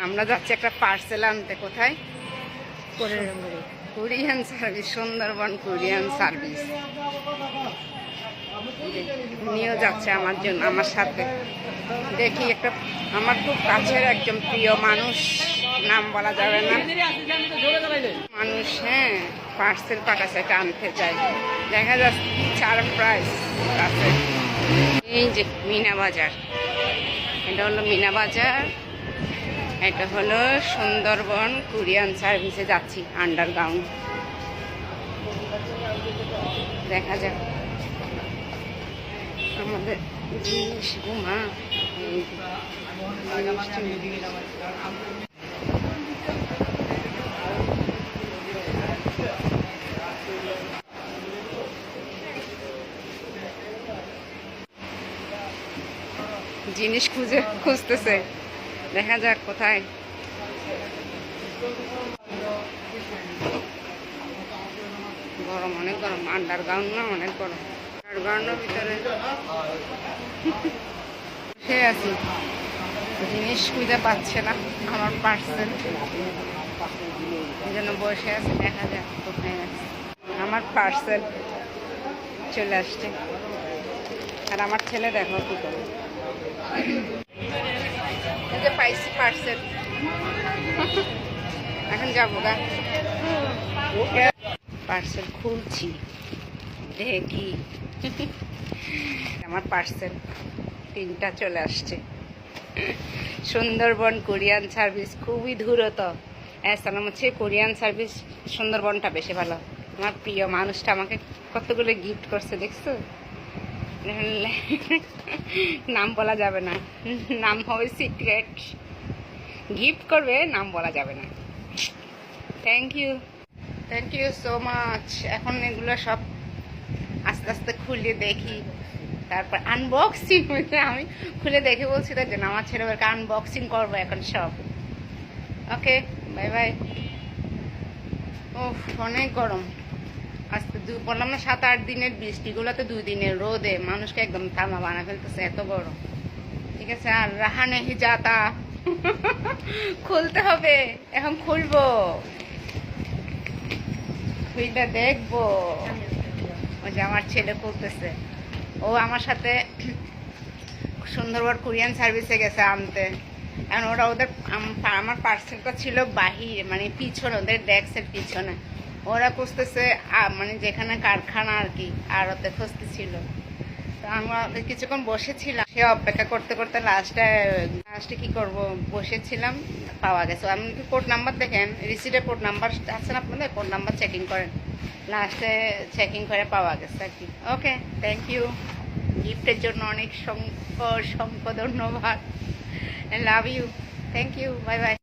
আমরা যাচ্ছি একটা পার্সেল আনতে। কোথায়? Korean service, Sundarban Korean service. উনিও যাচ্ছে আমার জন্য, আমার সাথে। দেখি একটা আমার খুব কাছের একজন প্রিয় মানুষ, নাম বলা যাবে না মানুষ, হ্যাঁ, পার্সেল পাঠাচ্ছে, এটা আনতে চাই। দেখা যাচ্ছে কি সারপ্রাইজ আছে। এই যে মিনা বাজার, এটা হলো মিনা বাজার, এটা হলো সুন্দরবন কোরিয়ান সার্ভিসে যাচ্ছি, আন্ডারগ্রাউন্ড। দেখা যাক আমাদের জিনিস ঘুমা জিনিস খুঁজতেছে। দেখা যাক কোথায়। গরম, অনেক গরম। আন্ডারগ্রাউন্ড না, অনেক গরম। আন্ডারগ্রাউন্ডের ভিতরে বসে আছি, জিনিস খুঁজে পাচ্ছে না আমার পার্সেল, এই জন্য বসে আছে। দেখা যাক কোথায় আছে। আমার পার্সেল চলে আসছে, আর আমার ছেলে দেখো কি করে। এই যে পাইছি পার্সেল, এখন যাবো গা। পার্সেল খুলছি, দেখি আমার পার্সেল 3টা চলে আসছে। সুন্দরবন কোরিয়ান সার্ভিস খুবই দ্রুত। আসসালাম হচ্ছে কোরিয়ান সার্ভিস, সুন্দরবনটা বেশি ভালো। আমার প্রিয় মানুষটা আমাকে কতগুলো গিফট করছে, দেখছো? নাম বলা যাবে না, নাম হবে সিক্রেট। গিফট করবে, নাম বলা যাবে না। Thank you so much. এখন এগুলো সব আস্তে আস্তে খুলে দেখি, তারপর আনবক্সিং হয়েছে। আমি খুলে দেখে বলছি, তাই জন্য আমার ছেলেদেরকে আনবক্সিং করবো এখন সব। ওকে, বাই বাই। ও অনেক গরম আজকে। বললাম না 7-8 দিনের বৃষ্টিগুলো তো 2 দিনের রোদে মানুষকে একদম তামা বানা ফেলতেছে, এত গরম। ঠিক আছে, আর রাহা নেহি যাতা। খুলতে হবে, এখন খুলবো, খুলটা দেখবো। ওই যে আমার ছেলে খুলতেছে, ও আমার সাথে সুন্দরবন কোরিয়ান সার্ভিসে গেছে আনতে। এখন ওরা ওদের আমার পার্সেলটা ছিল বাহিরে, মানে পিছনে, ওদের ডেস্কের পিছনে। ওরা খুঁজতেছে মানে যেখানে কারখানা আর কি, আর ওতে খুঁজতেছিল। তো আমরা কিছুক্ষণ বসেছিলাম, সে অপেক্ষা করতে করতে লাস্টে কি করব, বসেছিলাম, পাওয়া গেছে। আপনি কোড নাম্বার দেখেন, রিসিটের কোড নাম্বার আছে না আপনাদের, কোড নাম্বার চেকিং করেন। লাস্টে চেকিং করে পাওয়া গেছে আর কি। Okay, thank you. গিফটের জন্য অনেক সংখ্য ধন্যবাদ। Love you, thank you, bye by.